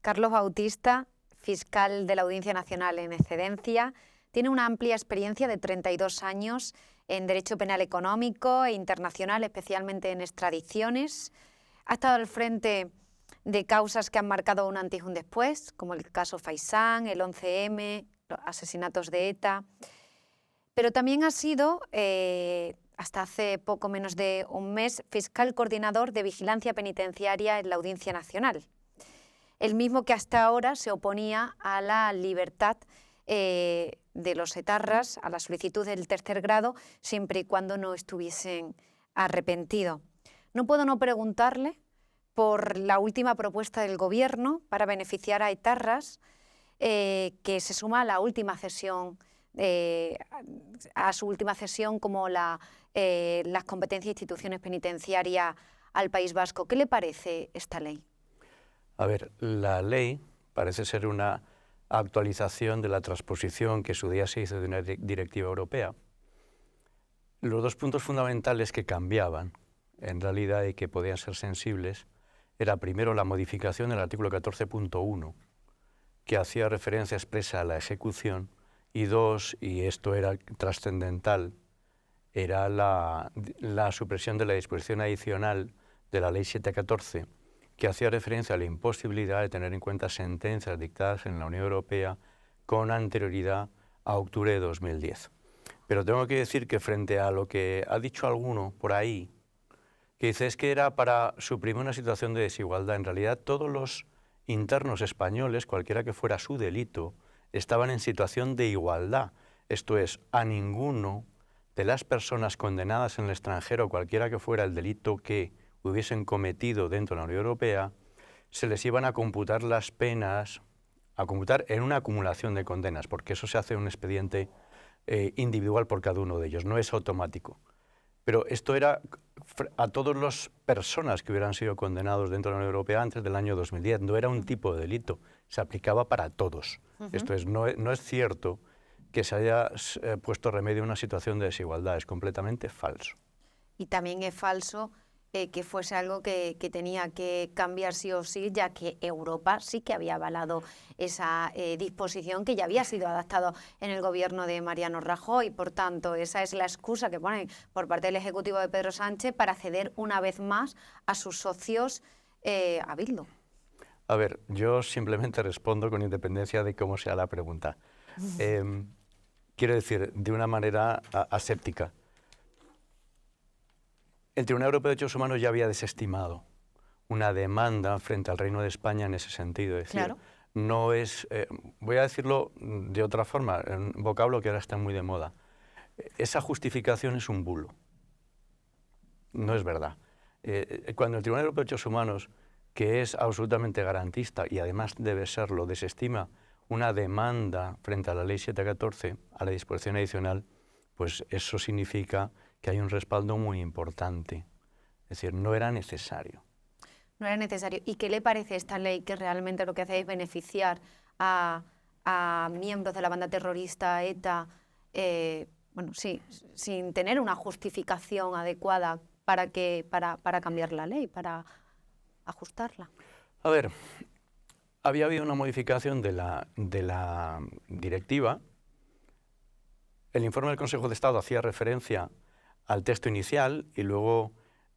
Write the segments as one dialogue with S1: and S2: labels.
S1: Carlos Bautista, fiscal de la Audiencia Nacional en excedencia, tiene una amplia experiencia de 32 años en Derecho Penal Económico e Internacional, especialmente en extradiciones. Ha estado al frente de causas que han marcado un antes y un después, como el caso Faisán, el 11M, los asesinatos de ETA. Pero también ha sido, hasta hace poco menos de un mes, fiscal coordinador de Vigilancia Penitenciaria en la Audiencia Nacional. El mismo que hasta ahora se oponía a la libertad de los etarras, a la solicitud del tercer grado, siempre y cuando no estuviesen arrepentidos. No puedo no preguntarle por la última propuesta del Gobierno para beneficiar a etarras, que se suma a la última cesión, a su última cesión como las competencias e instituciones penitenciarias al País Vasco. ¿Qué le parece esta ley?
S2: A ver, la ley parece ser una actualización de la transposición que en su día se hizo de una directiva europea. Los dos puntos fundamentales que cambiaban, en realidad, y que podían ser sensibles, era primero la modificación del artículo 14.1, que hacía referencia expresa a la ejecución, y dos, y esto era trascendental, era la supresión de la disposición adicional de la Ley 714, que hacía referencia a la imposibilidad de tener en cuenta sentencias dictadas en la Unión Europea con anterioridad a octubre de 2010. Pero tengo que decir que frente a lo que ha dicho alguno por ahí, que dice es que era para suprimir una situación de desigualdad, en realidad todos los internos españoles, cualquiera que fuera su delito, estaban en situación de igualdad. Esto es, a ninguno de las personas condenadas en el extranjero, cualquiera que fuera el delito que hubiesen cometido dentro de la Unión Europea, se les iban a computar las penas, a computar en una acumulación de condenas, porque eso se hace en un expediente individual por cada uno de ellos, no es automático. Pero esto era a todas las personas que hubieran sido condenados dentro de la Unión Europea antes del año 2010, no era un tipo de delito, se aplicaba para todos. Esto es, no es cierto que se haya puesto remedio a una situación de desigualdad, es completamente falso.
S1: Y también es falso que fuese algo que tenía que cambiar sí o sí, ya que Europa sí que había avalado esa disposición que ya había sido adaptado en el gobierno de Mariano Rajoy. Por tanto, esa es la excusa que ponen por parte del Ejecutivo de Pedro Sánchez para ceder una vez más a sus socios a Bildu.
S2: A ver, yo simplemente respondo con independencia de cómo sea la pregunta. Quiero decir, de una manera aséptica. El Tribunal Europeo de Derechos Humanos ya había desestimado una demanda frente al Reino de España en ese sentido. Es decir,
S1: claro.
S2: No es, voy a decirlo de otra forma, un vocablo que ahora está muy de moda. Esa justificación es un bulo. No es verdad. Cuando el Tribunal Europeo de Derechos Humanos, que es absolutamente garantista y además debe serlo, desestima una demanda frente a la Ley 714, a la disposición adicional, pues eso significa que hay un respaldo muy importante. Es decir, no era necesario.
S1: No era necesario. ¿Y qué le parece esta ley que realmente lo que hace es beneficiar a miembros de la banda terrorista ETA, bueno, sí, sin tener una justificación adecuada para cambiar la ley, para ajustarla?
S2: A ver, había habido una modificación de la directiva. El informe del Consejo de Estado hacía referencia al texto inicial y luego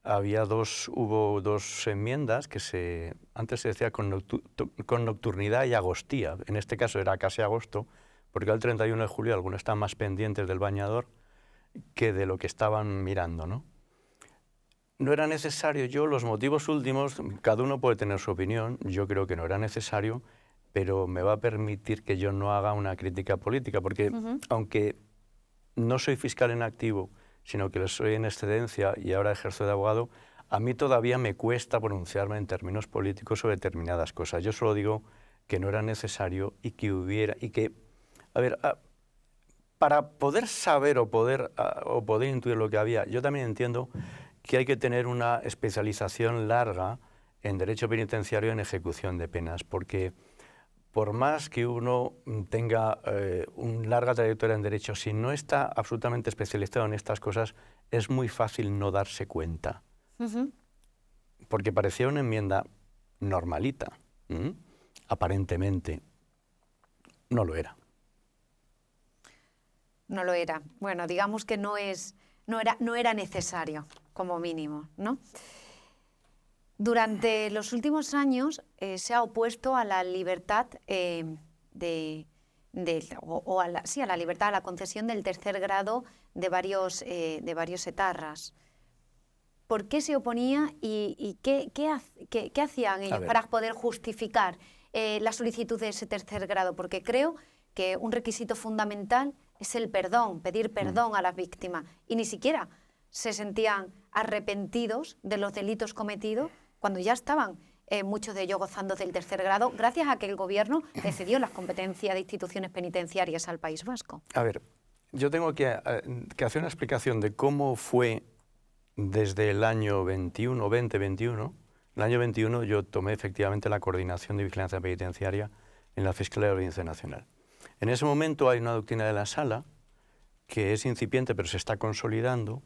S2: hubo dos enmiendas que antes se decía con nocturnidad y agostía. En este caso era casi agosto, porque al 31 de julio algunos están más pendientes del bañador que de lo que estaban mirando, ¿no? No era necesario, los motivos últimos, cada uno puede tener su opinión, yo creo que no era necesario, pero me va a permitir que yo no haga una crítica política, porque aunque no soy fiscal en activo, sino que lo soy en excedencia y ahora ejerzo de abogado, a mí todavía me cuesta pronunciarme en términos políticos sobre determinadas cosas. Yo solo digo que no era necesario y que a ver, para poder saber o poder intuir lo que había, yo también entiendo que hay que tener una especialización larga en derecho penitenciario en ejecución de penas, porque por más que uno tenga una larga trayectoria en derecho, si no está absolutamente especializado en estas cosas, es muy fácil no darse cuenta. Porque parecía una enmienda normalita. aparentemente no lo era.
S1: No lo era. Bueno, digamos que no era necesario, como mínimo, ¿no? Durante los últimos años se ha opuesto a la libertad sí, a la libertad, a la concesión del tercer grado de varios etarras. ¿Por qué se oponía y qué hacían ellos para poder justificar la solicitud de ese tercer grado? Porque creo que un requisito fundamental es el perdón, pedir perdón a las víctimas. Y ni siquiera se sentían arrepentidos de los delitos cometidos cuando ya estaban muchos de ellos gozando del tercer grado, gracias a que el gobierno le cedió las competencias de instituciones penitenciarias al País Vasco.
S2: A ver, yo tengo que hacer una explicación de cómo fue desde el año 2021. El año 21 yo tomé efectivamente la coordinación de vigilancia penitenciaria en la Fiscalía de la Audiencia Nacional. En ese momento hay una doctrina de la Sala que es incipiente pero se está consolidando,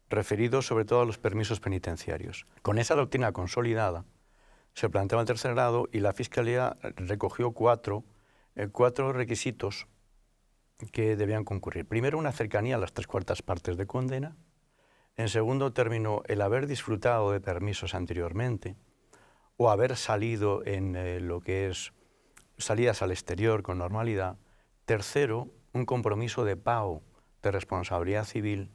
S2: referido sobre todo a los permisos penitenciarios. Con esa doctrina consolidada se planteaba el tercer grado y la Fiscalía recogió cuatro requisitos que debían concurrir. Primero, una cercanía a las 3/4 partes de condena. En segundo término, el haber disfrutado de permisos anteriormente o haber salido en lo que es salidas al exterior con normalidad. Tercero, un compromiso de pago de responsabilidad civil.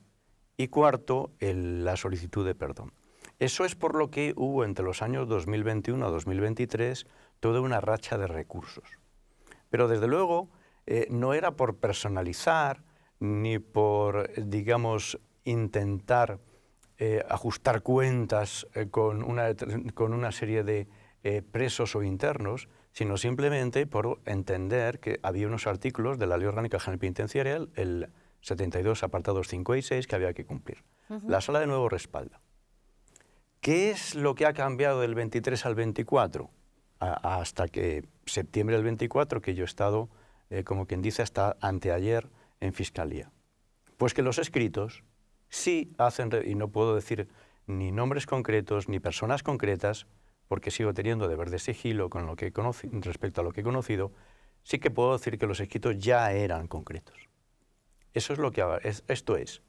S2: Y cuarto, la solicitud de perdón. Eso es por lo que hubo entre los años 2021 a 2023 toda una racha de recursos. Pero desde luego no era por personalizar ni por, digamos, intentar ajustar cuentas con una serie de presos o internos, sino simplemente por entender que había unos artículos de la Ley Orgánica General Penitenciaria, el 72 apartados 5 y 6, que había que cumplir. La Sala de nuevo respalda. ¿Qué es lo que ha cambiado del 23 al 24? Hasta que septiembre del 24, que yo he estado, como quien dice, hasta anteayer en Fiscalía. Pues que los escritos sí hacen, y no puedo decir ni nombres concretos ni personas concretas, porque sigo teniendo deber de sigilo con lo que respecto a lo que he conocido, sí que puedo decir que los escritos ya eran concretos. Eso es lo que esto es,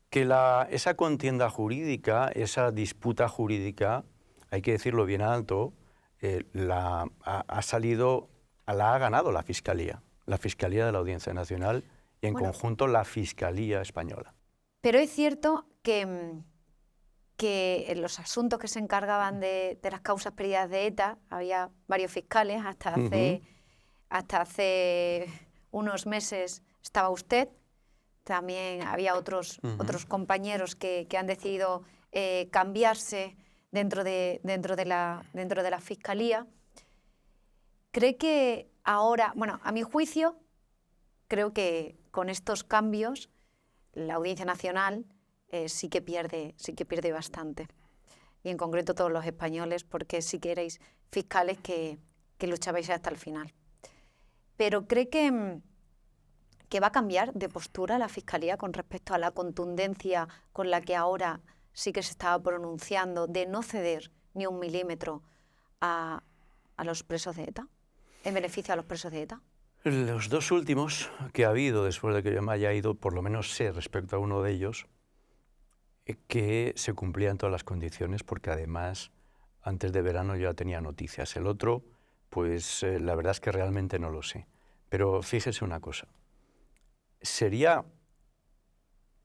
S2: que esa contienda jurídica, esa disputa jurídica, hay que decirlo bien alto, la ha ganado la Fiscalía de la Audiencia Nacional y en conjunto la Fiscalía Española.
S1: Pero es cierto que en los asuntos que se encargaban de las causas perdidas de ETA había varios fiscales, hasta hace unos meses estaba usted. También había otros compañeros que han decidido cambiarse dentro de la Fiscalía. ¿Cree que ahora, bueno, a mi juicio, creo que con estos cambios la Audiencia Nacional sí que pierde bastante? Y en concreto todos los españoles, porque sí que erais fiscales que luchabais hasta el final. Pero ¿cree que va a cambiar de postura la Fiscalía con respecto a la contundencia con la que ahora sí que se estaba pronunciando de no ceder ni un milímetro a los presos de ETA, en beneficio a los presos de ETA?
S2: Los dos últimos que ha habido, después de que yo me haya ido, por lo menos sé respecto a uno de ellos, que se cumplían todas las condiciones, porque además antes de verano yo ya tenía noticias. El otro, pues la verdad es que realmente no lo sé. Pero fíjese una cosa.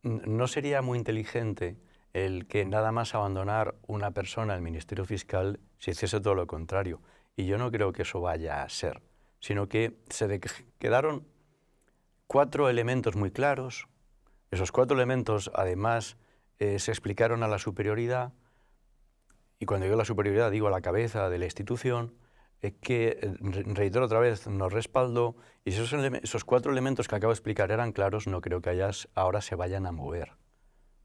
S2: No sería muy inteligente el que nada más abandonar una persona al Ministerio Fiscal se hiciese todo lo contrario. Y yo no creo que eso vaya a ser, sino que se quedaron 4 elementos muy claros. Esos 4 elementos, además, se explicaron a la superioridad, y cuando digo la superioridad digo a la cabeza de la institución, que, reitero otra vez, nos respaldó, y si esos 4 elementos que acabo de explicar eran claros, no creo que ahora se vayan a mover.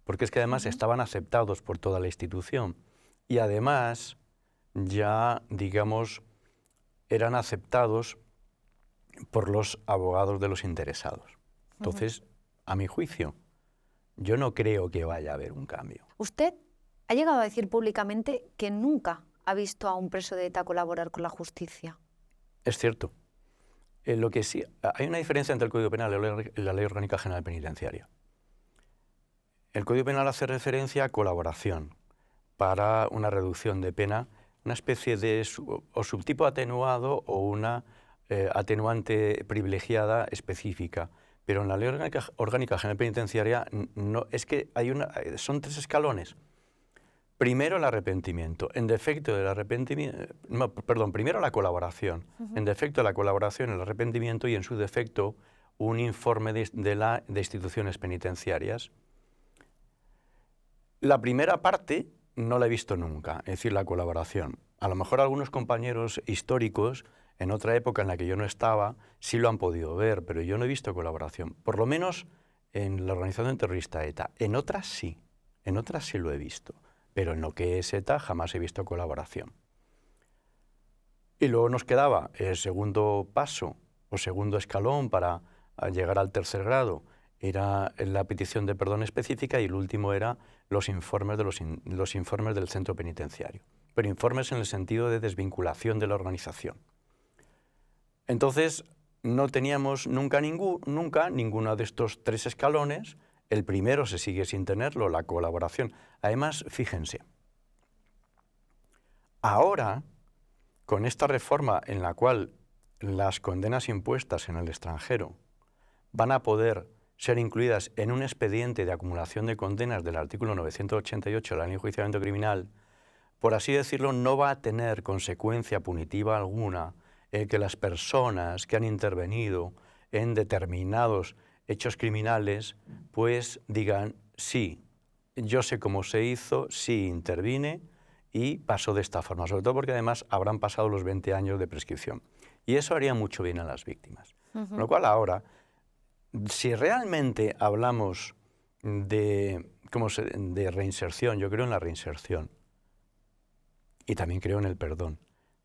S2: Porque es que además estaban aceptados por toda la institución, y además ya, digamos, eran aceptados por los abogados de los interesados. Entonces, a mi juicio, yo no creo que vaya a haber un cambio.
S1: Usted ha llegado a decir públicamente que nunca ha visto a un preso de ETA colaborar con la justicia.
S2: Es cierto. Lo que sí, hay una diferencia entre el Código Penal y la Ley Orgánica General Penitenciaria. El Código Penal hace referencia a colaboración para una reducción de pena, una especie de subtipo atenuado o una atenuante privilegiada específica. Pero en la Ley Orgánica General Penitenciaria no, es que son 3 escalones. Primero el arrepentimiento. En defecto del arrepentimiento, primero la colaboración. En defecto de la colaboración, el arrepentimiento, y en su defecto un informe de instituciones penitenciarias. La primera parte no la he visto nunca, es decir, la colaboración. A lo mejor algunos compañeros históricos, en otra época en la que yo no estaba, sí lo han podido ver, pero yo no he visto colaboración. Por lo menos en la organización terrorista ETA. En otras sí lo he visto. Pero en lo que es ETA jamás he visto colaboración. Y luego nos quedaba el segundo paso o segundo escalón para llegar al 3er grado, era la petición de perdón específica, y el último era los informes del centro penitenciario. Pero informes en el sentido de desvinculación de la organización. Entonces no teníamos nunca ninguno de estos 3 escalones. El primero se sigue sin tenerlo, la colaboración. Además, fíjense, ahora, con esta reforma en la cual las condenas impuestas en el extranjero van a poder ser incluidas en un expediente de acumulación de condenas del artículo 988 de la Ley de Enjuiciamiento Criminal, por así decirlo, no va a tener consecuencia punitiva alguna el que las personas que han intervenido en determinados hechos criminales, pues digan, sí, yo sé cómo se hizo, sí intervine y pasó de esta forma, sobre todo porque además habrán pasado los 20 años de prescripción. Y eso haría mucho bien a las víctimas. Con lo cual ahora, si realmente hablamos de reinserción, yo creo en la reinserción y también creo en el perdón.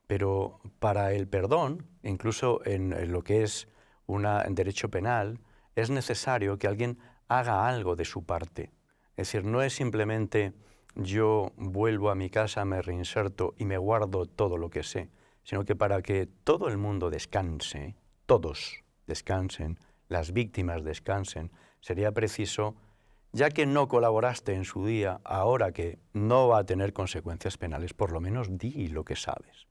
S2: Pero para el perdón, incluso en lo que es en derecho penal, es necesario que alguien haga algo de su parte. Es decir, no es simplemente yo vuelvo a mi casa, me reinserto y me guardo todo lo que sé, sino que para que todo el mundo descanse, todos descansen, las víctimas descansen, sería preciso, ya que no colaboraste en su día, ahora que no va a tener consecuencias penales, por lo menos di lo que sabes.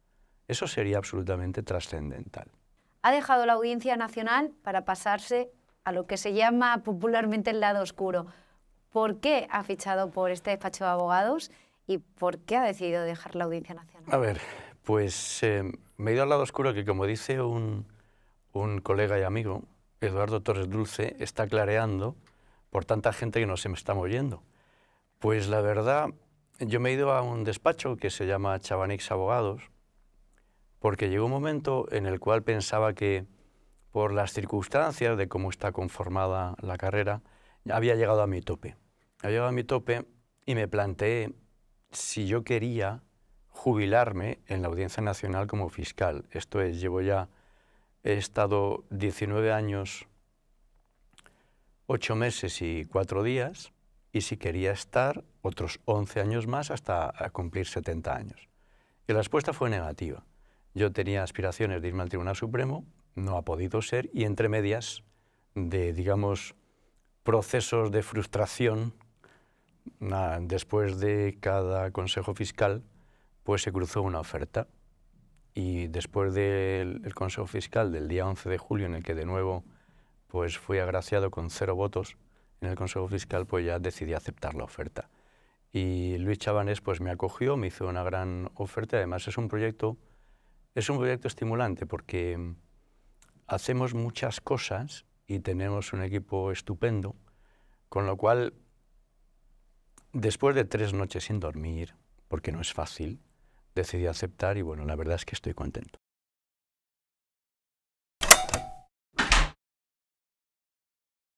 S2: Eso sería absolutamente trascendental.
S1: Ha dejado la Audiencia Nacional para pasarse a lo que se llama popularmente el lado oscuro. ¿Por qué ha fichado por este despacho de abogados y por qué ha decidido dejar la Audiencia Nacional?
S2: A ver, pues me he ido al lado oscuro que, como dice un colega y amigo, Eduardo Torres Dulce, está clareando por tanta gente que no se me está oyendo. Pues la verdad, yo me he ido a un despacho que se llama Chavanix Abogados, porque llegó un momento en el cual pensaba que, por las circunstancias de cómo está conformada la carrera, había llegado a mi tope. Había llegado a mi tope y me planteé si yo quería jubilarme en la Audiencia Nacional como fiscal. Esto es, he estado 19 años, 8 meses y 4 días, y si quería estar otros 11 años más hasta cumplir 70 años. Y la respuesta fue negativa. Yo tenía aspiraciones de irme al Tribunal Supremo, no ha podido ser, y entre medias de, digamos, procesos de frustración, después de cada Consejo Fiscal, pues se cruzó una oferta. Y después del Consejo Fiscal del día 11 de julio, en el que de nuevo pues fui agraciado con 0 votos en el Consejo Fiscal, pues ya decidí aceptar la oferta. Y Luis Chavanés pues me acogió, me hizo una gran oferta. Además es un proyecto estimulante, porque hacemos muchas cosas y tenemos un equipo estupendo, con lo cual, después de 3 noches sin dormir, porque no es fácil, decidí aceptar y bueno, la verdad es que estoy contento.